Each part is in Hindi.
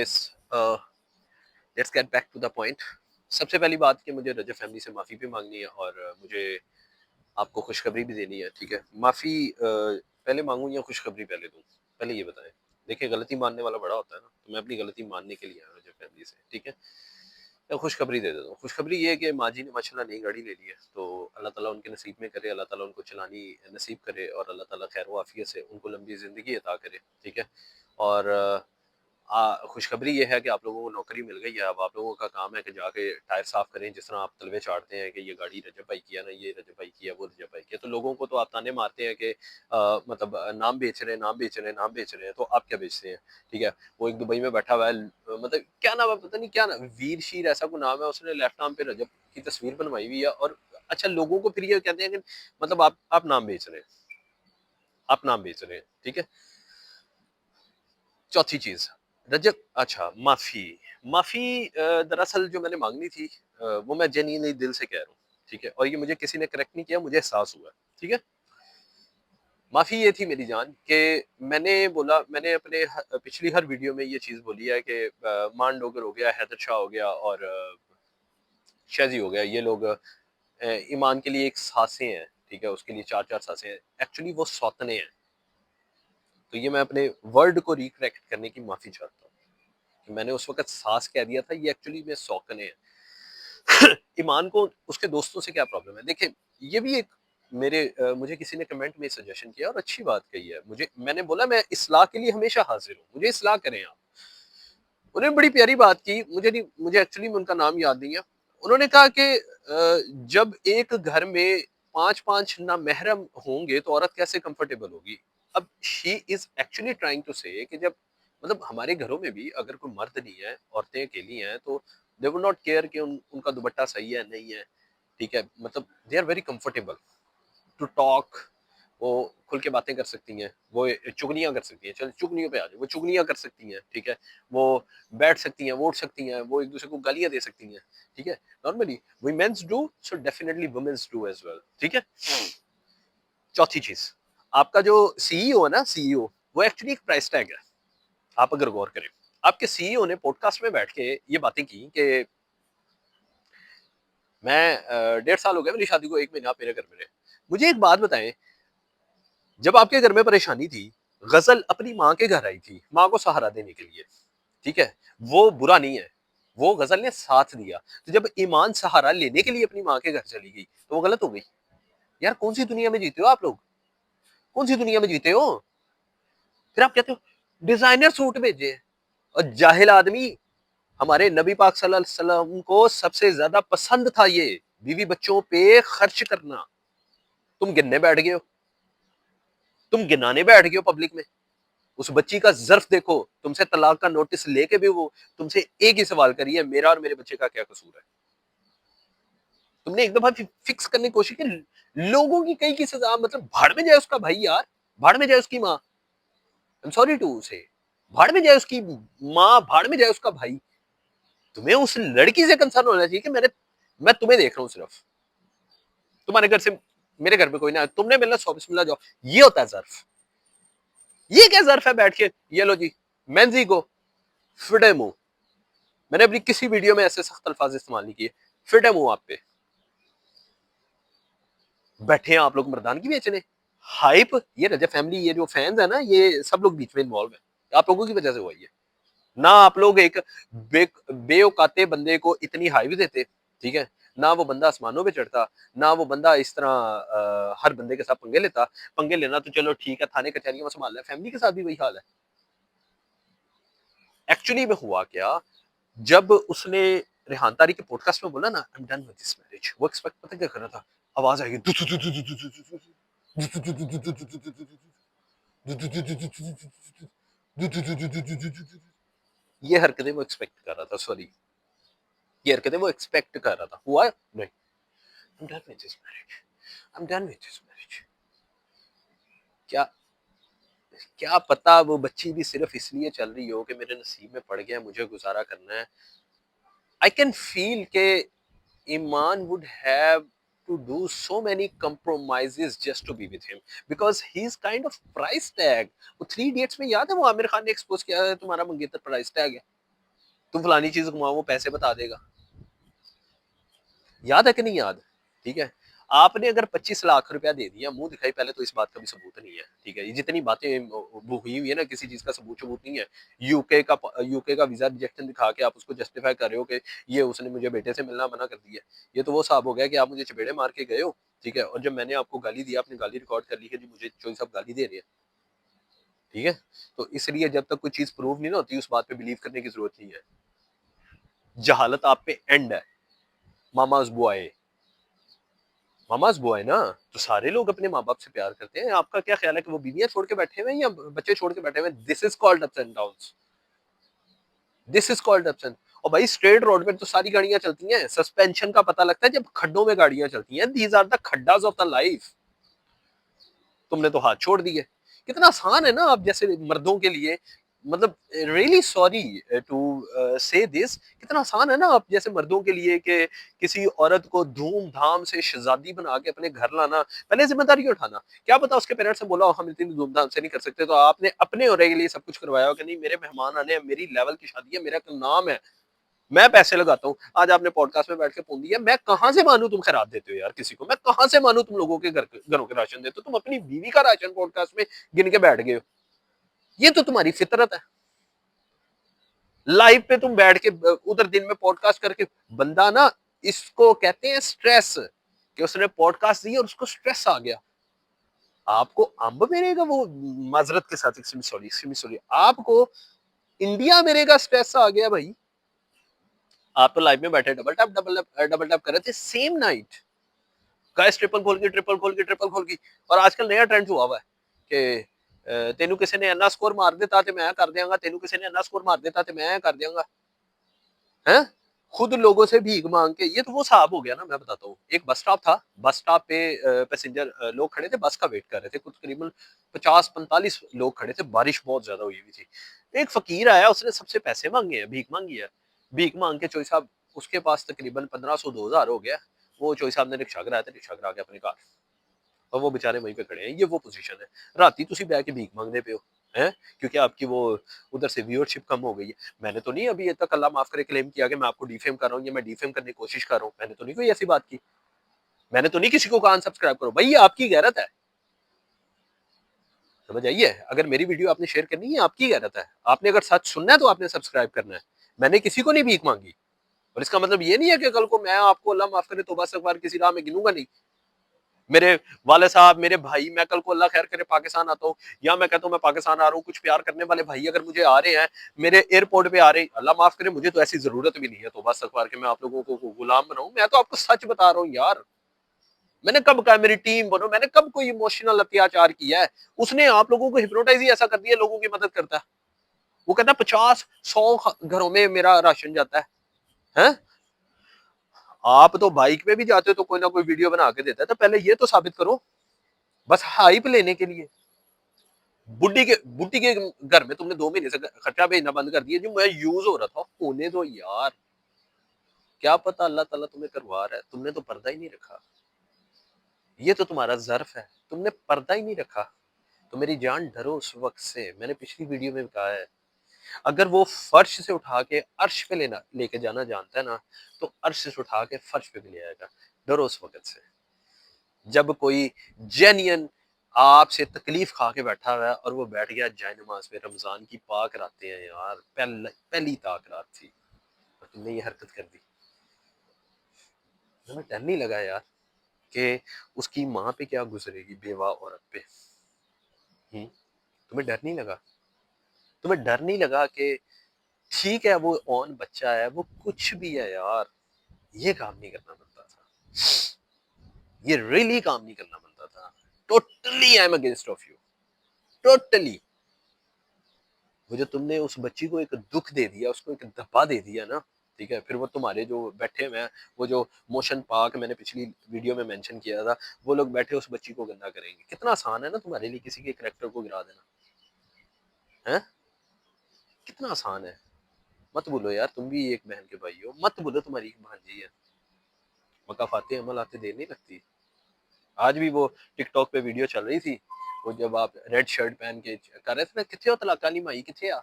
Let's get back to the point. सबसे पहली बात कि मुझे रजब फैमिली से माफ़ी भी मांगनी है और मुझे आपको खुशखबरी भी देनी है। ठीक है, माफ़ी पहले मांगूँ या खुशखबरी पहले दूँ? पहले ये बताएं। देखिए, गलती मानने वाला बड़ा होता है ना, तो मैं अपनी गलती मानने के लिए आया रजब फैमिली से। ठीक है, या खुशखबरी दे देता हूँ। खुशखबरी ये है कि माँ जी ने माशाल्लाह नई गाड़ी ले ली है, तो अल्लाह ताला उनके नसीब में करे, अल्लाह ताला उनको चलानी नसीब करे और अल्लाह ताला खैर व आफियत से उनको लंबी ज़िंदगी अता करे। ठीक है, और खुशखबरी ये है कि आप लोगों को नौकरी मिल गई है। अब आप लोगों का काम है कि जाके टायर साफ करें। जिस तरह आप तलवे चाटते हैं कि ये गाड़ी रजब भाई की है ना, ये रजब भाई की है, वो रजब भाई की है, तो लोगों को तो आप ताने मारते हैं कि मतलब नाम बेच रहे हैं, नाम बेच रहे हैं, नाम बेच रहे हैं। तो आप क्या बेचते हैं? ठीक है, वो एक दुबई में बैठा हुआ है, मतलब क्या नाम है पता नहीं, क्या नाम, वीर शीर ऐसा कोई नाम है, उसने लेफ्ट आर्म पे रजब की तस्वीर बनवाई हुई है। और अच्छा, लोगों को फिर ये कहते हैं कि मतलब आप नाम बेच रहे हैं, आप नाम बेच रहे हैं। ठीक है, चौथी चीज, रजब, अच्छा, माफी। माफी दरअसल जो मैंने मांगनी थी वो मैं जेन्युइनली दिल से कह रहा हूँ। ठीक है, और ये मुझे किसी ने करेक्ट नहीं किया, मुझे एहसास हुआ। ठीक है, माफी ये थी मेरी जान कि मैंने बोला, मैंने अपने पिछली हर वीडियो में ये चीज बोली है कि मान डोगर हो गया, हैदर शाह हो गया और शाजी हो गया, ये लोग ईमान के लिए एक सांसें हैं। ठीक है, उसके लिए चार चार सांसें हैं, एक्चुअली वो सौतने हैं। तो ये मैं अपने वर्ड को रिकरेक्ट करने की माफी चाहता हूँ कि मैंने उस वक्त सास कह दिया था, ये एक्चुअली में सौकने हैं। ईमान को उसके दोस्तों से क्या प्रॉब्लम है? देखिए, ये भी एक मेरे मुझे किसी ने कमेंट में सजेशन किया और अच्छी बात कही है। मुझे, मैंने बोला मैं इस्लाह के लिए हमेशा हाजिर हूँ, मुझे इस्लाह करें आप। उन्होंने बड़ी प्यारी बात की, मुझे नहीं, मुझे एक्चुअली में उनका नाम याद नहीं है। उन्होंने कहा कि जब एक घर में पांच पांच ना महरम होंगे तो औरत कैसे कंफर्टेबल होगी। अब she is actually trying to say कि जब, मतलब हमारे घरों में भी अगर कोई मर्द नहीं है, औरतें अकेली हैं, तो दे वुड नॉट केयर कि उनका दुपट्टा सही है नहीं है। ठीक है, मतलब they are very comfortable to talk. वो खुल के बातें कर सकती हैं, वो चुगलियां कर सकती हैं, चल चुगलियों पे आ जाए, वो चुगलियां कर सकती हैं। ठीक है, वो बैठ सकती हैं, वो उठ सकती हैं, वो एक दूसरे को गालियां दे सकती हैं। ठीक है, normally we mens do, so definitely womens do as well. ठीक है, चौथी चीज, आपका जो सीईओ है ना, सीईओ, वो एक्चुअली एक प्राइस टैग है। आप अगर गौर करें, आपके सीईओ ने पॉडकास्ट में बैठ के ये बातें की कि मैं 1.5 साल हो गया मेरी शादी को, 1 महीना आप मेरे घर में रहे। मुझे एक बात बताएं, जब आपके घर में परेशानी थी, गजल अपनी माँ के घर आई थी माँ को सहारा देने के लिए। ठीक है, वो बुरा नहीं है, वो गजल ने साथ दिया। तो जब ईमान सहारा लेने के लिए अपनी माँ के घर चली गई, तो वो गलत हो गई? यार, कौन सी दुनिया में जीते हो आप लोग? कौन सी दुनिया में जीते हो? फिर आप कहते हो डिजाइनर सूट भेजे। और जाहिल आदमी, हमारे नबी पाक सल्लल्लाहु अलैहि वसल्लम को सबसे ज्यादा पसंद था ये बीवी बच्चों पे खर्च करना। तुम गिनने बैठ गए हो, तुम गिनाने बैठ गए हो पब्लिक में। उस बच्ची का ज़र्फ देखो, तुमसे तलाक का नोटिस लेके भी वो तुमसे एक ही सवाल करी है, मेरा और मेरे बच्चे का क्या कसूर है? तुमने एक दफा फिक्स करने की कोशिश की, लोगों की कई की सजा, मतलब भाड़ में जाए उसका भाई यार, भाड़ में जाए उसकी माँ, आई एम सॉरी टू से, भाड़ में जाए उसकी माँ, भाड़ में जाए उसका भाई। तुम्हें उस लड़की से कंसर्न होना चाहिए कि मैं तुम्हें देख रहा हूँ सिर्फ, तुम्हारे घर से मेरे घर में कोई ना, तुमने मिलना सौ बिस्मिल्लाह जाओ। ये होता है जर्फ। ये क्या जर्फ है बैठ के, ये लो जी, मेंजी को फिटे मुंह। मैंने अपनी किसी वीडियो में ऐसे सख्त अल्फाज इस्तेमाल नहीं किए। फिट है मुंह आप पे, बैठे हैं आप लोग मर्दान की बेचने। हाइप, ये रजब फैमिली, ये जो फैंस है ना, ये सब लोग बीच में इन्वॉल्व है, आप लोगों की वजह से हुआ ये। ना आप लोग एक बेऔकाते बंदे को इतनी हाइप देते। ठीक है, ना वो बंदा आसमानों पे चढ़ता, ना वो बंदा इस तरह हर बंदे के साथ पंगे लेता। पंगे लेना तो चलो ठीक है, थाने कचहरियों में संभाल है, फैमिली के साथ भी वही हाल है। एक्चुअली में हुआ क्या, जब उसने रेहान तारी के पॉडकास्ट में बोला ना, I am done with this marriage, वो एक्सपेक्ट पता क्या कर रहा था? आवाज आएगी, ये हरकतें वो एक्सपेक्ट कर रहा था, सॉरी, ये हरकतें वो एक्सपेक्ट कर रहा था। हुआ नहीं। I am done with this marriage, I am done with this marriage. क्या, क्या पता वो बच्ची भी सिर्फ इसलिए चल रही हो कि मेरे नसीब में पड़ गया, मुझे गुजारा करना है। आई कैन फील के Iman would have to do so many compromises just to be with him because he's kind of price tag. वो थ्री इडियट्स में याद है, वो आमिर खान ने एक्सपोज किया है, तुम्हारा मंगेतर प्राइस टैग है। तुम फलानी चीज घुमाओ, वो पैसे बता देगा। याद है कि नहीं याद? ठीक है, आपने अगर 25 लाख रुपया दे दिया मुंह दिखाई, पहले तो इस बात का भी सबूत नहीं है, ठीक है, ये जितनी बातें वो हुई हुई है ना, किसी चीज का सबूत सबूत नहीं है। यूके का वीजा रिजेक्शन दिखा के आप उसको जस्टिफाई कर रहे हो कि ये उसने मुझे बेटे से मिलना मना कर दिया। ये तो वो साहब हो गया कि आप मुझे चपेड़े मार के गए हो, ठीक है, और जब मैंने आपको गाली दिया, आपने गाली रिकॉर्ड कर ली कि जी मुझे चोई साहब गाली दे रहे हैं, ठीक है। तो इसलिए जब तक कोई चीज प्रूव नहीं ना होती, उस बात पे बिलीव करने की जरूरत नहीं है। जहालत आप पे एंड है। मामाज बॉय, मामाज बॉय ना, तो सारे लोग अपने माँ बाप से प्यार करते हैं। आपका क्या ख्याल है कि वो बीवियां छोड़ के बैठे हुए हैं या बच्चे छोड़ के बैठे हुए हैं? This is called ups and downs, this is called ups and. और भाई स्ट्रेट रोड पे तो सारी गाड़ियां चलती हैं, सस्पेंशन का पता लगता है जब खड्डों में गाड़ियां चलती हैं। दीज आर द खड्डास ऑफ द लाइफ। तुमने तो हाथ छोड़ दिए। कितना आसान है ना आप जैसे मर्दों के लिए, मतलब रियली सॉरी टू से दिस, कितना आसान है ना आप जैसे मर्दों के लिए कि किसी औरत को धूमधाम से शहजादी बना के अपने घर लाना, पहले जिम्मेदारी उठाना। क्या पता उसके पेरेंट्स ने बोला हो, हम इतनी धूमधाम से नहीं कर सकते, तो आपने अपने और के लिए सब कुछ करवाया हो कि नहीं मेरे मेहमान आने हैं, मेरी लेवल की शादी है, मेरा नाम है, मैं पैसे लगाता हूँ। आज आपने पॉडकास्ट में बैठ के पूछ दिया, मैं कहां से मानू तुम खैरात देते हो यार किसी को, मैं कहां से मानू तुम लोगों के घरों के राशन देते हो, तुम अपनी बीवी का राशन पॉडकास्ट में गिन के बैठ गए हो। ये तो तुम्हारी फितरत है। लाइव पे तुम बैठ के उधर दिन में पॉडकास्ट करके, बंदा ना, इसको कहते हैं स्ट्रेस, कि उसने पॉडकास्ट दी और उसको स्ट्रेस आ गया। आपको अंब मिलेगा वो, माजरत के साथ, सॉरी सॉरी, आपको इंडिया मिलेगा स्ट्रेस आ गया भाई। आप तो लाइव में बैठे डबल टैप कर रहे थे सेम नाइट, गाइस ट्रिपल खोल की ट्रिपल खोल की ट्रिपल खोल की। और आजकल नया ट्रेंड हुआ हुआ है कि तेनू किसी ने इन्ना स्कोर मार देता ते मैं कर देंगा, तेनू किसी ने इन्ना स्कोर मार देता ते मैं कर देंगा, हैं? खुद लोगों से भीख मांग के। ये तो वो साहब हो गया ना, मैं बताता हूँ। एक बस स्टॉप था, बस स्टॉप पे पैसेंजर लोग खड़े थे, बस का वेट कर रहे थे, कुछ करीबन 50-45 लोग खड़े थे, बारिश बहुत ज्यादा हुई हुई थी। एक फकीर आया, उसने सबसे पैसे मांगे हैं, भीख मांगी है। भीख मांग के चोई साहब, उसके पास तकरीबन 1500-2000 हो गया। वो चोई साहब ने रिक्शा कराया था, रिक्शा करा के अपने घर, और वो बेचारे वहीं पे खड़े हैं। ये वो पोजीशन है, राती तुसी बैठ के भीख मांगने पे हो, हैं? क्योंकि आपकी वो उधर से व्यूअरशिप कम हो गई है। मैंने तो नहीं अभी तक, अल्लाह माफ करे, क्लेम किया कि मैं आपको डिफेम कर रहा हूँ या मैं डिफेम करने की कोशिश कर रहा हूँ। मैंने तो नहीं कोई ऐसी बात की। मैंने तो नहीं किसी को कहा अनसब्सक्राइब करो। भाई ये आपकी गैरत है, समझ आइए। अगर मेरी वीडियो आपने शेयर करनी है, आपकी गैरत है। आपने अगर सच सुनना है तो आपने सब्सक्राइब करना है। मैंने किसी को नहीं भीख मांगी। और इसका मतलब ये नहीं है कि कल को मैं आपको, अल्लाह माफ करे, तौबा इस्तगफार, किसी राह में गिनूंगा नहीं। मेरे वाले साहब, मेरे भाई, मैं कल को अल्लाह खैर करे पाकिस्तान आता हूँ, या मैं कहता हूँ मैं पाकिस्तान आ रहा हूँ, कुछ प्यार करने वाले भाई अगर मुझे आ रहे हैं, मेरे एयरपोर्ट पे आ रहे हैं, अल्लाह माफ करे, मुझे तो ऐसी जरूरत भी नहीं है तो बस अखबार के मैं आप लोगों को गुलाम बनाऊं। मैं तो आपको सच बता रहा हूँ यार। मैंने कब कहा मेरी टीम बनो? मैंने कब कोई इमोशनल अत्याचार किया है? उसने आप लोगों को हिप्नोटाइज ही ऐसा कर दिया, लोगों की मदद करता है। वो कहता है 50-100 घरों में मेरा राशन जाता है। आप तो बाइक पे भी जाते हो तो कोई ना कोई वीडियो बना के देता है, तो पहले ये तो साबित करो। बस हाइप लेने के लिए। बुड्ढी के घर में तुमने 2 महीने से खर्चा भेजना बंद कर दिया, जो मैं यूज हो रहा था। होने दो यार, क्या पता अल्लाह ताला तुम्हें करवा रहा है, तुमने तो पर्दा ही नहीं रखा। ये तो तुम्हारा जर्फ है, तुमने पर्दा ही नहीं रखा। तो मेरी जान डरो उस वक्त से, मैंने पिछली वीडियो में कहा है। अगर वो फर्श से उठा के अर्श पे लेना लेके जाना जानता है ना, तो अर्श से उठा के फर्श पे भी ले आएगा। डरो उस वक्त से, जब कोई जेन्युइन आपसे तकलीफ खा के बैठा हुआ है और वो बैठ गया जाए नमाज पे। रमजान की पाक रातें हैं यार, पहली ताक रात थी और तुमने ये हरकत कर दी। तुम्हें डर नहीं लगा यार कि उसकी माँ पे क्या गुजरेगी, बेवा औरत पे? तुम्हें डर नहीं लगा? तुम्हें डर नहीं लगा कि ठीक है वो ऑन बच्चा है, वो कुछ भी है यार, ये काम नहीं करना बनता था, ये रियली काम नहीं करना बनता था। Totally I am against of you, totally. वो जो तुमने उस बच्ची को एक दुख दे दिया, उसको एक धब्बा दे दिया ना, ठीक है, फिर वो तुम्हारे जो बैठे हुए हैं, वो जो मोशन पार्क मैंने पिछली वीडियो में मेंशन किया था, वो लोग बैठे उस बच्ची को गंदा करेंगे। कितना आसान है ना तुम्हारे लिए किसी के करेक्टर को गिरा देना, है? कितना आसान है। मत बोलो यार, तुम भी एक बहन के भाई हो, मत बोलो तुम्हारी एक भांजी है। मकाफाते अमल आते देर नहीं लगती। आज भी वो टिकटॉक पे वीडियो चल रही थी, वो जब आप रेड शर्ट पहन के कर रहे थे ना, किथे हो तलाक वाली माई, किथे आ?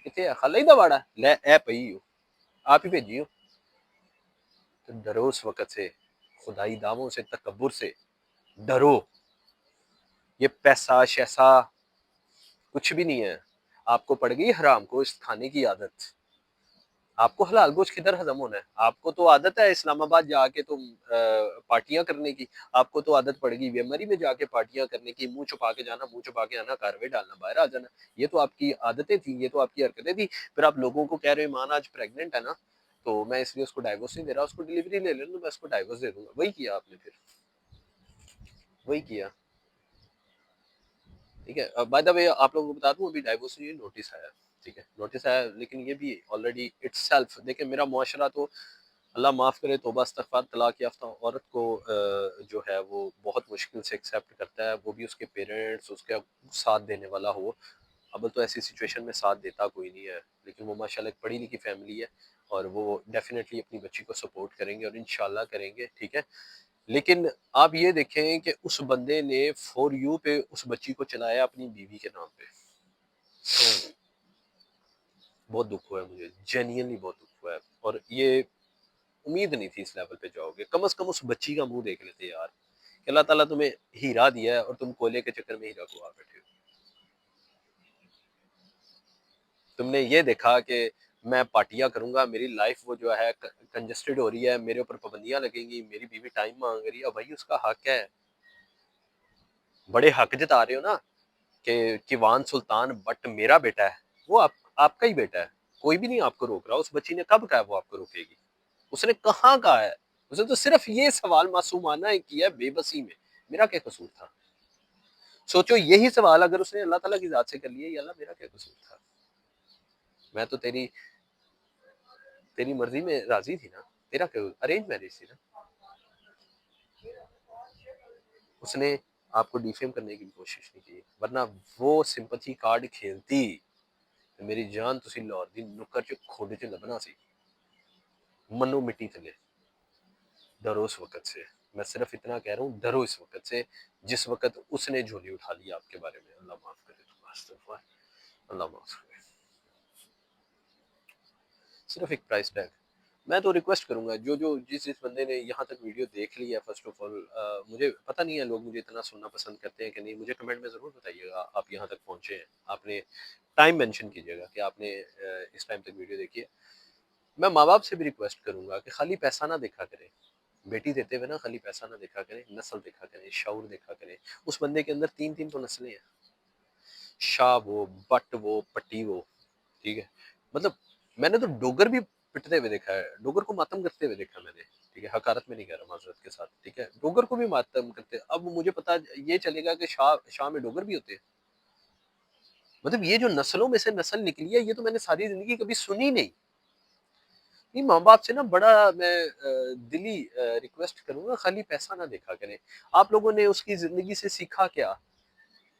कितने खाला ही दवाड़ा ले ए पई हो आप ही भेजी हो। तो डरो उस वक्त से, खुदाई दावों से, तकब्बुर से डरो। ये पैसा शैसा कुछ भी नहीं है। आपको पड़ गई हराम को इस खाने की आदत। आपको हलाल गोश्त किधर हजम होना है? आपको तो आदत है इस्लामाबाद जाके तुम पार्टियां करने की। आपको तो आदत पड़ गई बेमरी में जाके पार्टियां करने की, मुंह छुपा के जाना, मुंह छुपा के आना, कारवे डालना, बाहर आ जाना। ये तो आपकी आदतें थी, ये तो आपकी हरकतें थी। फिर आप लोगों को कह रहे हो ईमान आज प्रेग्नेंट है ना, तो मैं इसलिए उसको डाइवोर्स नहीं दे रहा, उसको डिलीवरी ले लेना, तो मैं उसको डाइवोर्स दे दूंगा। वही किया आपने फिर, वही किया। ठीक है, बाय द वे आप लोगों को बता दूं, अभी डाइवोर्स नोटिस आया। ठीक है, नोटिस आया, लेकिन ये भी ऑलरेडी इट्सेल्फ देखिए, मेरा मुआशरा तो अल्लाह माफ़ करे, तौबा इस्तग़फ़ार, तलाक याफ्ता औरत को जो है वो बहुत मुश्किल से एक्सेप्ट करता है, वो भी उसके पेरेंट्स उसका साथ देने वाला हो। अब तो ऐसी सिचुएशन में साथ देता कोई नहीं है, लेकिन वो माशाल्लाह एक पढ़ी लिखी फैमिली है और वो डेफिनेटली अपनी बच्ची को सपोर्ट करेंगे और इंशाल्लाह करेंगे। ठीक है, लेकिन आप ये देखें कि उस बंदे ने फॉर यू पे उस बच्ची को चलाया अपनी बीवी के नाम पे। बहुत दुख हुआ है मुझे, जेन्युइनली बहुत दुख हुआ है। और ये उम्मीद नहीं थी इस लेवल पे जाओगे। कम से कम उस बच्ची का मुंह देख लेते यार कि अल्लाह ताला तुम्हें हीरा दिया है और तुम कोयले के चक्कर में हीरा को आ बैठे हो। तुमने ये देखा कि मैं पार्टियां करूंगा, मेरी लाइफ वो जो है कंजस्टेड हो रही है, मेरे ऊपर पाबंदियां लगेंगी, मेरी बीवी टाइम मांग रही है, भाई उसका हक है। बड़े हक जता रहे हो ना कि किवान सुल्तान बट मेरा बेटा है। वो आपका ही बेटा है, कोई भी नहीं आपको रोक रहा। उस बच्ची ने कब कहा वो आपको रोकेगी? उसने कहाँ कहा है? उसने तो सिर्फ ये सवाल मासूमाना ही किया है बेबसी में, मेरा क्या कसूर था? सोचो यही सवाल अगर उसने अल्लाह ताला की जात से कर लिया, अल्लाह मेरा क्या कसूर था? मैं तो तेरी तेरी मर्जी में राजी थी ना, तेरा क्या अरेंज मैरिज थी ना। उसने आपको डिफेम करने की भी कोशिश नहीं की, वरना वो सिंपथी कार्ड खेलती तो मेरी जान तुसी लाहौर दी नुक्कर च खोडे च लबना सी, मनो मिट्टी थले। डरो उस वक्त से, मैं सिर्फ इतना कह रहा हूँ, डरो इस वक्त से जिस वक्त उसने झोली उठा ली आपके बारे में। अल्लाह माफ करे, तो अस्तगफुर, अल्लाह माफ करे। सिर्फ एक प्राइस टैग। मैं तो रिक्वेस्ट करूंगा जो जो जिस बंदे ने यहाँ तक वीडियो देख ली है, फर्स्ट ऑफ ऑल मुझे पता नहीं है लोग मुझे इतना सुनना पसंद करते हैं कि नहीं, मुझे कमेंट में ज़रूर बताइएगा आप यहाँ तक पहुँचे हैं। आपने टाइम मेंशन कीजिएगा कि आपने इस टाइम तक वीडियो देखी है। मैं माँ बाप से भी रिक्वेस्ट करूंगा कि खाली पैसा ना देखा करें, बेटी देते हुए ना खाली पैसा ना देखा करें, नस्ल देखा करें, शऊर देखा करें। उस बंदे के अंदर तीन तीन तो नस्लें हैं, शाह वो, बट वो, पट्टी वो। ठीक है, मतलब मैंने तो डोगर भी पिटते हुए देखा है, डोगर को मातम करते हुए देखा मैंने। ठीक है, हकारत में नहीं कह रहा माजरत के साथ। ठीक है, डोगर को भी मातम करते। अब मुझे पता ये चलेगा कि शाह शाह में डोगर भी होते हैं। मतलब ये जो नस्लों में से नस्ल निकली है, ये तो मैंने सारी जिंदगी कभी सुनी नहीं। नहीं, माँ बाप से ना बड़ा मैं दिली रिक्वेस्ट करूंगा, खाली पैसा ना देखा करें। आप लोगों ने उसकी जिंदगी से सीखा क्या?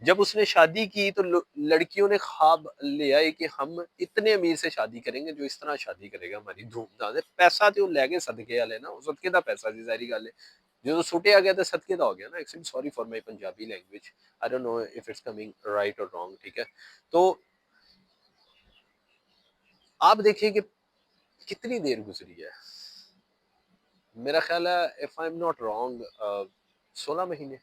जब उसने शादी की तो लड़कियों ने ख्वाब ले आए कि हम इतने अमीर से शादी करेंगे जो इस तरह शादी करेगा हमारी धूमधाम से। पैसा तो ले गए सदके वाले ना, सदके का पैसा सी सारी गल है। जो सुटे आ गया तो सदके का हो गया ना। Actually sorry for my Punjabi language, I don't know if it's coming right और रॉन्ग। ठीक है, तो आप देखिए कि कितनी देर गुजरी है। मेरा ख्याल है if I am not wrong 16 महीने,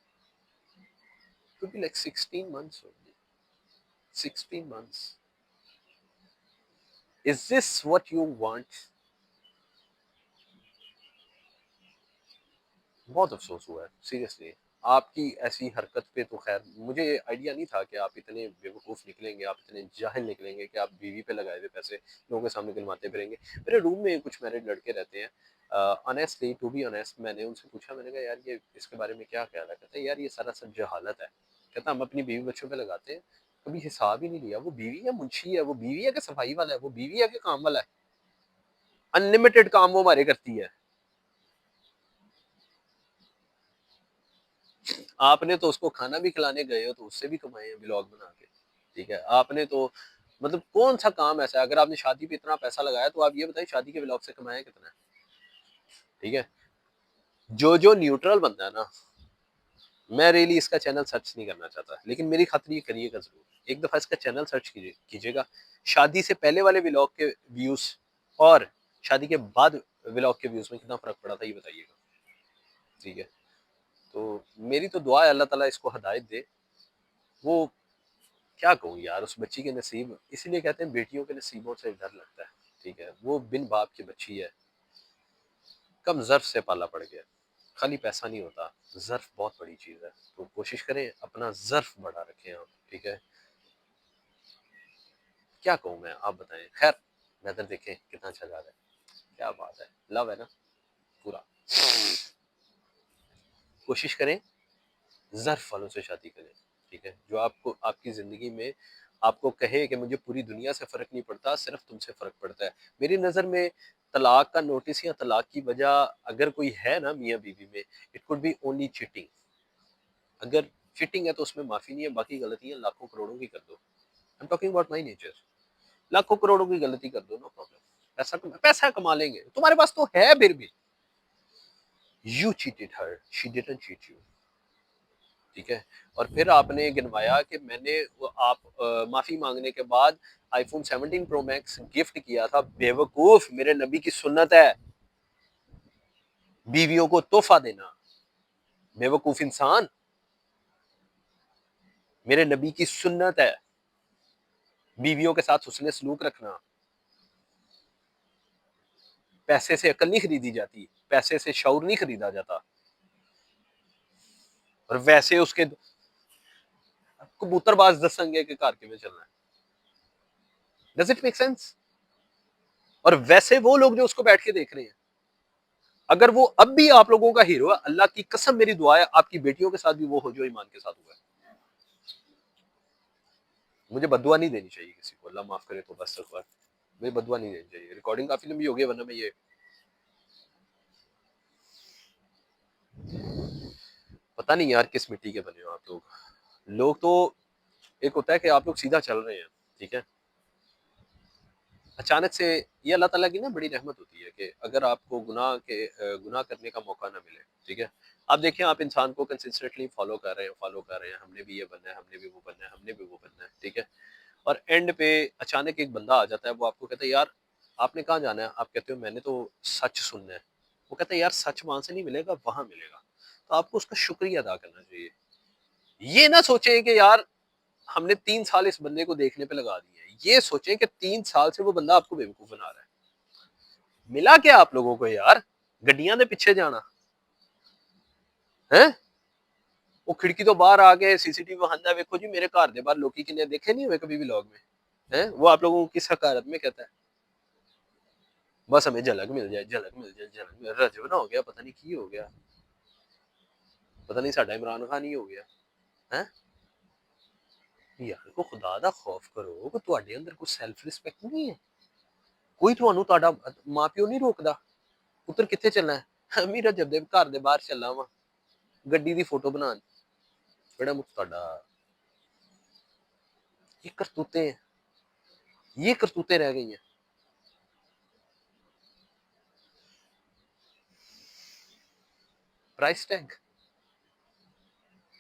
could be like 16 months only, 16 months. Is this what you want? बहुत अफसोस हुआ है सीरियसली। आपकी ऐसी हरकत पे तो खैर मुझे आइडिया नहीं था कि आप इतने बेवकूफ़ निकलेंगे, आप इतने जाहिल निकलेंगे कि आप बीवी पे लगाए हुए पैसे लोगों के सामने गिनवाते फिरेंगे। मेरे रूम में कुछ मैरिड लड़के रहते हैं, ऑनेस्टली टू बी ऑनेस्ट, मैंने उनसे पूछा, मैंने कहा यार ये इसके बारे में क्या ख्याल है? कहते हैं यार ये सरासर जहालत है। कहता हम अपनी बीवी बच्चों पे लगाते हैं, कभी हिसाब ही नहीं लिया वो बीवी है मुंशी है, वो बीवी है कि सफाई वाला है, वो बीवी है कि काम वाला है। अनलिमिटेड काम वो हमारे करती है। आपने तो उसको खाना भी खिलाने गए हो तो उससे भी कमाए हैं ब्लॉग बना के। ठीक है, आपने तो मतलब कौन सा काम ऐसा है? अगर आपने शादी पे इतना पैसा लगाया तो आप ये बताइए शादी के ब्लॉग से कमाया कितना है? ठीक है, जो जो न्यूट्रल बंदा है ना, मैं रियली इसका चैनल सर्च नहीं करना चाहता, लेकिन मेरी खातिर ये करिएगा ज़रूर। एक दफ़ा इसका चैनल सर्च कीजिएगा। शादी से पहले वाले व्लॉग के व्यूज़ और शादी के बाद व्लॉग के व्यूज़ में कितना फ़र्क पड़ा था ये बताइएगा, ठीक है? तो मेरी तो दुआ है अल्लाह ताला इसको हिदायत दे। वो क्या कहूँ यार उस बच्ची के नसीब, इसीलिए कहते हैं बेटियों के नसीबों से डर लगता है, ठीक है? वो बिन बाप की बच्ची है, कम ज़र्फ़ से पाला पड़ गया। खाली पैसा नहीं होता, ज़र्फ़ बहुत बड़ी चीज़ है। तो कोशिश करें अपना ज़र्फ़ बड़ा रखें आप, ठीक है? क्या कहूँ मैं, आप बताएँ? ख़ैर वेदर देखें कितना अच्छा जा रहा है, क्या बात है, लव है ना पूरा। कोशिश करें ज़र्फ़ वालों से शादी करें, ठीक है? जो आपको आपकी ज़िंदगी में आपको कहे कि मुझे पूरी दुनिया से फ़र्क नहीं पड़ता, सिर्फ़ तुमसे फ़र्क पड़ता है। मेरी नज़र में तलाक का नोटिस या तलाक की वजह अगर कोई है ना मियाँ-बीवी में, it could be only cheating. अगर चीटिंग है तो उसमें माफ़ी नहीं है, बाकी गलतियाँ लाखों करोड़ों की कर दो। I am talking about my nature. लाखों करोड़ों की गलती कर दो, नो प्रॉब्लम। पैसा कमा लेंगे, तुम्हारे पास तो है फिर भी। You cheated her, she didn't cheat you, ठीक है? और फिर आपने गिनवाया कि मैंने माफी मांगने के बाद आईफोन 17 प्रो मैक्स गिफ्ट किया था। बेवकूफ, मेरे नबी की सुन्नत है बीवियों को तोहफा देना। बेवकूफ इंसान, मेरे नबी की सुन्नत है बीवियों के साथ हुस्न सलूक रखना। पैसे से अकल नहीं खरीदी जाती, पैसे से शऊर नहीं खरीदा जाता। और वैसे उसके कबूतरबाज दसंगे के घर के में चलना है। Does it make sense? और वैसे वो लोग जो उसको बैठ के देख रहे हैं, अगर वो अब भी आप लोगों का हीरो है, अल्लाह की कसम मेरी दुआ है आपकी बेटियों के साथ भी वो हो जो ईमान के साथ हुआ है। मुझे बदुआ नहीं देनी चाहिए किसी को, अल्लाह माफ करे तो बस एक बार। मुझे बदुआ नहीं देनी चाहिए। रिकॉर्डिंग काफी लंबी हो गई, वरना मैं ये पता नहीं यार किस मिट्टी के बने हो आप लोग। लोग तो एक होता है कि आप लोग सीधा चल रहे हैं, ठीक है? अचानक से ये अल्लाह ताला की ना बड़ी रहमत होती है कि अगर आपको गुनाह करने का मौका ना मिले, ठीक है? आप देखिए आप इंसान को कंसिस्टेंटली फॉलो कर रहे हैं, हमने भी ये बनना है, हमने भी वो बनना है, हमने भी वो बनना है, ठीक है? और एंड पे अचानक एक बंदा आ जाता है, वो आपको कहता है यार आपने कहाँ जाना है? आप कहते हो मैंने तो सच सुनना है। वो कहता है यार सच वहां से नहीं मिलेगा, वहां मिलेगा। तो आपको उसका शुक्रिया अदा करना चाहिए। ये ना सोचें कि यार हमने 3 साल इस बंदे को देखने पे लगा दिए हैं। ये सोचें कि 3 साल से वो बंदा आपको बेवकूफ बना रहा है। मिला क्या आप लोगों को यार? गड्डियां दे पीछे जाना है? वो खिड़की तो बाहर आके सीसीटीवी वहां देखो जी मेरे घर दे बाहर लोकी किन्ने देखे नहीं हुए कभी भी व्लॉग में? है वो आप लोगों को किस हकारत में कहता है? बस हमें झलक मिल जाए, झलक मिल जाए, झलक मिल जाए। रजब ना हो गया, पता नहीं की हो गया, पता नहीं साडा इमरान खान ही हो गया है। यार को खुदा दा खौफ करो कि ਤੁਹਾਡੇ अंदर कुछ सेल्फ रिस्पेक्ट नहीं है। कोई ਤੁਹਾਨੂੰ ਤੁਹਾਡਾ ਮਾਂ ਪਿਓ ਨਹੀਂ ਰੋਕਦਾ ਪੁੱਤਰ ਕਿੱਥੇ ਚੱਲਣਾ ਹੈ। ਅਮੀ ਰਜਬ ਦੇ ਘਰ ਦੇ ਬਾਹਰ ਚੱਲਾ ਵਾਂ ਗੱਡੀ ਦੀ फोटो बनान। बड़ा मुख ਤੁਹਾਡਾ ये करतूतें हैं, ये करतूतें रह गई हैं। प्राइस टैग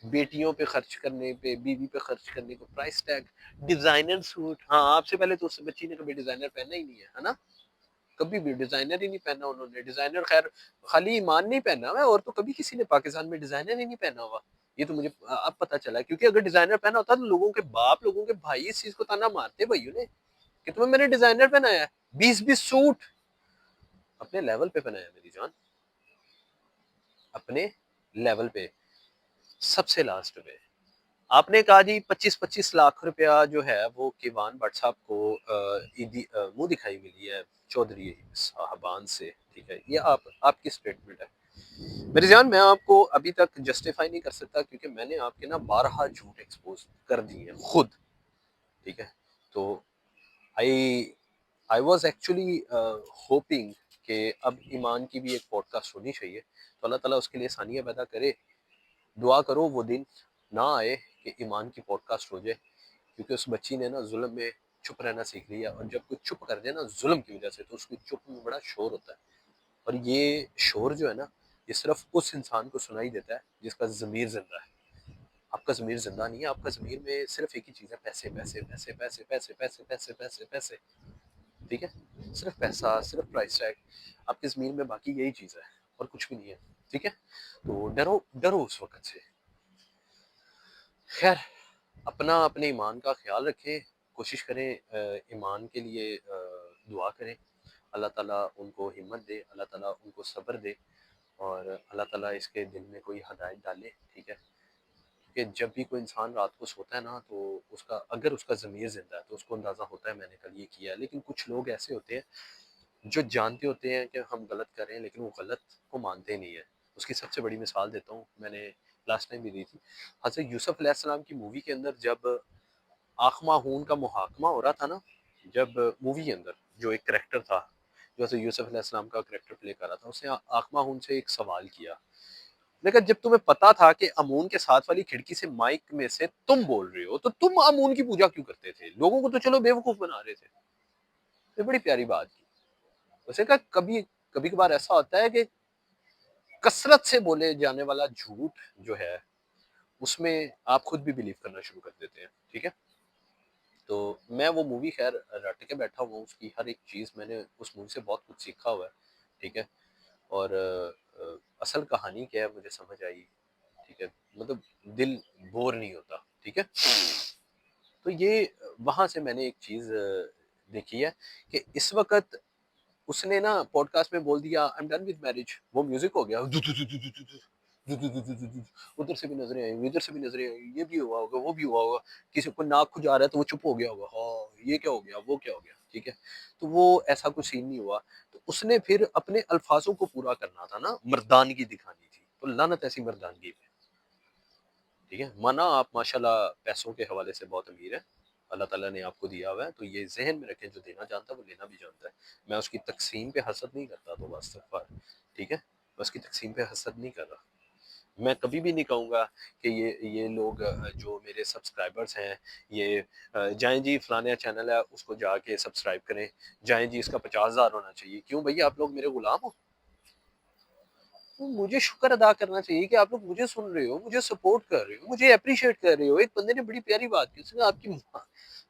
बेटियों पे खर्च करने पे, बीवी पे खर्च करने को प्राइस टैग। डिजाइनर सूट, हाँ आपसे पहले तो उस बच्ची ने कभी डिजाइनर पहना ही नहीं है ना? कभी भी डिजाइनर ही नहीं पहना उन्होंने। डिजाइनर खैर खाली ईमान नहीं पहना हुआ है, और तो कभी किसी ने पाकिस्तान में डिजाइनर ही नहीं पहना हुआ। ये तो मुझे अब पता चला, क्योंकि अगर डिजाइनर पहना होता तो लोगों के बाप, लोगों के भाई इस चीज को ताना मारते भाइयों ने कि तुम्हें मैंने डिजाइनर पहनाया है। 20-20 सूट अपने लेवल पे पहनाया मेरी जान, अपने लेवल पे, सबसे लास्ट पे। आपने कहा जी 25-25 लाख रुपया जो है वो किवान भट्ट साहब को मुंह दिखाई मिली है चौधरी साहबान से, ठीक है? ये आपकी स्टेटमेंट है मेरी जान। मैं आपको अभी तक जस्टिफाई नहीं कर सकता, क्योंकि मैंने आपके ना 12 झूठ एक्सपोज कर दिए हैं खुद, ठीक है? तो आई आई वॉज एक्चुअली होपिंग कि अब ईमान की भी एक पॉडकास्ट होनी चाहिए, तो अल्लाह ताला उसके लिए आसानियाँ पैदा करे। दुआ करो वो दिन ना आए कि ईमान की पॉडकास्ट हो जाए, क्योंकि उस बच्ची ने ना जुल्म में चुप रहना सीख लिया, और जब कोई चुप कर जाए ना जुल्म की वजह से, तो उसकी चुप में बड़ा शोर होता है। और ये शोर जो है ना, ये सिर्फ उस इंसान को सुनाई देता है जिसका ज़मीर जिंदा है। आपका ज़मीर ज़िंदा नहीं है, आपका ज़मीर में सिर्फ़ एक ही चीज़ है, पैसे, पैसे, पैसे, पैसे, पैसे, पैसे, पैसे, पैसे, पैसे, ठीक है? सिर्फ़ पैसा, सिर्फ़ प्राइस टैग, आपके ज़मीर में बाकी यही चीज़ है और कुछ भी नहीं है, ठीक है? तो डरो डरो उस वक़्त से। ख़ैर, अपना अपने ईमान का ख़्याल रखें, कोशिश करें ईमान के लिए दुआ करें, अल्लाह ताला उनको हिम्मत दे, अल्लाह ताला उनको सब्र दे और अल्लाह ताला इसके दिल में कोई हिदायत डाले, ठीक है? कि जब भी कोई इंसान रात को सोता है ना तो उसका अगर उसका ज़मीर ज़िंदा है तो उसको अंदाज़ा होता है मैंने कल ये किया है। लेकिन कुछ लोग ऐसे होते हैं जो जानते होते हैं कि हम गलत कर रहे हैं लेकिन वो गलत को मानते नहीं है। उसकी सबसे बड़ी मिसाल देता हूँ, मैंने लास्ट टाइम भी दी थी। हज़रत यूसुफ अलैहिस्सलाम की मूवी के अंदर जब आख माहून का मुहाकमा हो रहा था ना, जब मूवी के अंदर जो एक करैक्टर था, जो हज़रत यूसुफ अलैहिस्सलाम का करैक्टर प्ले कर रहा था, उसने आख माहून से एक सवाल किया। मैंने कहा जब तुम्हें पता था कि अमून के साथ वाली खिड़की से माइक में से तुम बोल रहे हो तो तुम अमून की पूजा क्यों करते थे? लोगों को तो चलो बेवकूफ बना रहे थे। ये बड़ी प्यारी बात की। उसने कहा कभी कभी कभार ऐसा होता है कि कसरत से बोले जाने वाला झूठ जो है उसमें आप खुद भी बिलीव करना शुरू कर देते हैं, ठीक है? तो मैं वो मूवी खैर रट के बैठा हुआ हूँ, उसकी हर एक चीज़ मैंने उस मूवी से बहुत कुछ सीखा हुआ है, ठीक है? और असल कहानी क्या है मुझे समझ आई, ठीक है? मतलब दिल बोर नहीं होता, ठीक है? तो ये वहाँ से मैंने एक चीज़ देखी है कि इस वक़्त उसने ना पॉडकास्ट में बोल दिया I am done with marriage, वो म्यूज़िक हो गया उधर से भी नज़रें आई, इधर से भी नज़रें आई, ये भी हुआ होगा, वो भी हुआ होगा, किसी को नाक खुजा रहा है तो वो चुप हो गया होगा, हाँ, ये क्या हो गया, वो क्या हो गया, ठीक है? तो वो ऐसा कुछ सीन नहीं हुआ। तो उसने फिर अपने अल्फाज़ों को पूरा करना था ना, मर्दानगी दिखानी थी, तो लानत ऐसी मर्दानगी पे, ठीक है? माना आप माशाल्लाह पैसों के हवाले से बहुत अमीर हैं, अल्लाह ताला ने आपको दिया हुआ है, तो ये ज़हन में रखें जो देना जानता है वो लेना भी जानता है। मैं उसकी तक़सीम पे हसद नहीं करता तो अस्तग़फ़ार, ठीक है? मैं उसकी तक़सीम पे हसद नहीं कर रहा। मैं कभी भी नहीं कहूँगा कि ये लोग जो मेरे सब्सक्राइबर्स हैं, ये जाएँ जी फलाना चैनल है उसको जाके सब्सक्राइब करें, जाएँ जी इसका 50,000 होना चाहिए। क्यों भैया आप लोग मेरे गुलाम हो? तो मुझे शुक्र अदा करना चाहिए कि आप लोग मुझे सुन रहे हो, मुझे सपोर्ट कर रहे हो, मुझे एप्रिशिएट कर रहे हो। एक बंदे ने बड़ी प्यारी बात की, उसने कहा आपकी माँ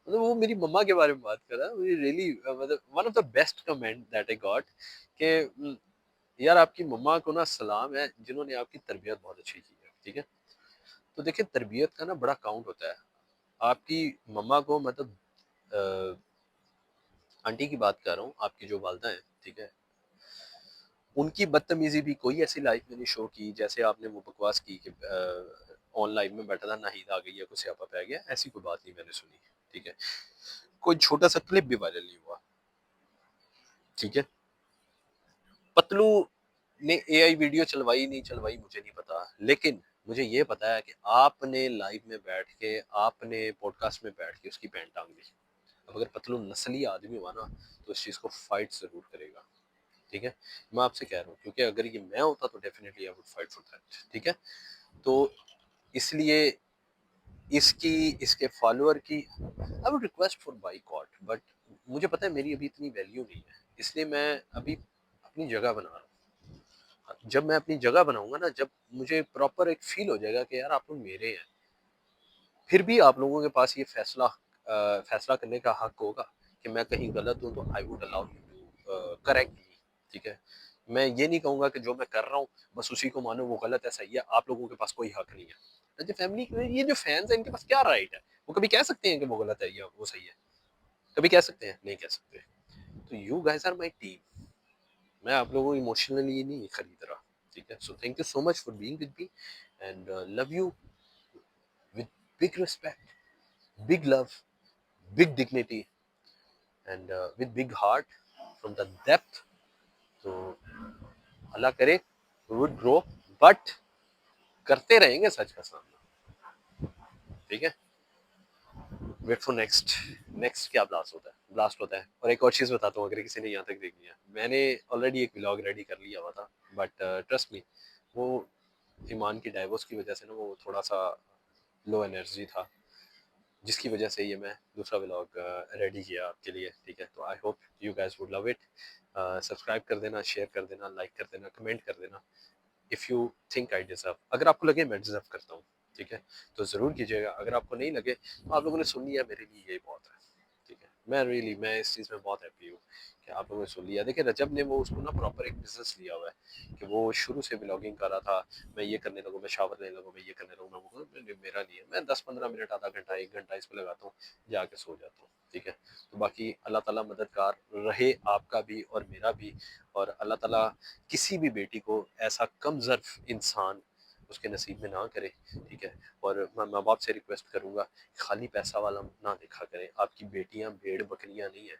मतलब वो मेरी मम्मा के बारे में बात कर रहा है। मुझे रियली मतलब one of the best comment that I got कि यार आपकी मम्मा को ना सलाम है जिन्होंने आपकी तरबियत बहुत अच्छी की है, ठीक है? तो देखिए तरबियत का ना बड़ा काउंट होता है। आपकी मम्मा को मतलब अ, आंटी की बात कर रहा हूँ, आपकी जो वालिदा हैं, ठीक है? उनकी बदतमीज़ी भी कोई ऐसी लाइफ में नहीं शो की जैसे आपने वो बकवास की कि ऑन में बैठा था नाहीद आ गई है कुछ स्यापा पै गया, ऐसी कोई बात नहीं मैंने सुनी, ठीक है? कोई छोटा-सा क्लिप भी वायरल नहीं हुआ, ठीक है? पतलू ने एआई वीडियो चलवाई नहीं चलवाई मुझे नहीं पता, लेकिन मुझे ये पता है कि आपने लाइव में बैठ के, आपने पॉडकास्ट में बैठ के उसकी पैंट टाँग दी। अब अगर पतलू नस्ली आदमी हुआ ना, तो इस चीज़ को फाइट ज़रूर करेगा, ठीक है? मैं आपसे कह रहा हूँ क्योंकि अगर ये मैं होता तो definitely I would fight for that, ठीक है? तो इसलिए इसकी इसके फॉलोअर की I would request for boycott, but मुझे पता है मेरी अभी इतनी वैल्यू नहीं है, इसलिए मैं अभी अपनी जगह बना रहा हूँ। जब मैं अपनी जगह बनाऊंगा ना, जब मुझे प्रॉपर एक फील हो जाएगा कि यार आप लोग मेरे हैं, फिर भी आप लोगों के पास ये फैसला करने का हक होगा कि मैं कहीं गलत हूँ तो I would allow you to correct me, ठीक है? मैं ये नहीं कहूँगा कि जो मैं कर रहा हूँ बस उसी को मानो, वो गलत है सही है, आप लोगों के पास कोई हक नहीं है। जो फैमिली ये जो फैंस हैं इनके पास क्या राइट है? वो कभी कह सकते हैं कि वो गलत है या वो सही है? कभी कह सकते हैं? नहीं कह सकते। तो you guys are my team, मैं आप लोगों को इमोशनली नहीं खरीद रहा, ठीक है? So thank you so much for being with me and love you with big respect, big love, big dignity, and with big heart from the depth. तो अल्लाह करे we would grow, but करते रहेंगे सच का सामना, ठीक है? वेट फॉर नेक्स्ट, नेक्स्ट क्या ब्लास्ट होता है। और एक और चीज़ बताता हूँ अगर किसी ने यहाँ तक देखनी है, मैंने ऑलरेडी एक व्लॉग रेडी कर लिया हुआ था, बट ट्रस्ट मी वो ईमान की डाइवोर्स की वजह से ना वो थोड़ा सा लो एनर्जी था, जिसकी वजह से ये मैं दूसरा व्लॉग रेडी किया आपके लिए, ठीक है? तो I hope you guys would love it. Subscribe कर देना, शेयर कर देना, लाइक कर देना, कमेंट कर देना if you think I deserve, अगर आपको लगे मैं डिज़र्व करता हूँ, ठीक है? तो ज़रूर कीजिएगा, अगर आपको नहीं लगे तो आप लोगों ने सुन लिया, मेरे लिए यही बहुत है, ठीक है? मैं इस चीज़ में बहुत हैप्पी हूँ कि आप लोगों ने सुन लिया। देखिए रजब ने वो उसको ना प्रॉपर एक बिज़नेस लिया हुआ है कि वो शुरू से व्लॉगिंग कर रहा था, मैं ये करने लगूँ, मैं शावर लेने लगूँ, मैं ये करने लगूँ, मैं वो करूँ, मैंने मेरा नहीं है, मैं 10-15 मिनट, आधा घंटा, 1 घंटा इस पे लगाता हूँ, जाके सो जाता हूँ, ठीक है? तो बाकी अल्लाह ताला मददगार रहे आपका भी और मेरा भी, और अल्लाह ताला किसी भी बेटी को ऐसा कम ज़र्फ़ इंसान उसके नसीब में ना करे, ठीक है? और मैं माँ बाप से रिक्वेस्ट करूंगा, खाली पैसा वाला ना देखा करें, आपकी बेटियां भेड़ बकरियां नहीं है,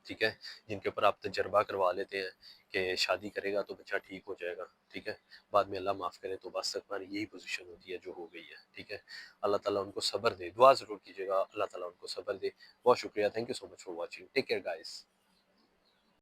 ठीक है? जिनके ऊपर आप तजर्बा करवा लेते हैं कि शादी करेगा तो बच्चा ठीक हो जाएगा, ठीक है? बाद में अल्लाह माफ़ करे तो बस हमारी यही पोजीशन होती है जो हो गई है, ठीक है? अल्लाह ताला उनको सब्र दे, दुआ ज़रूर कीजिएगा, अल्लाह ताला उनको सब्र दे। बहुत शुक्रिया, thank you so much for watching, take care guys.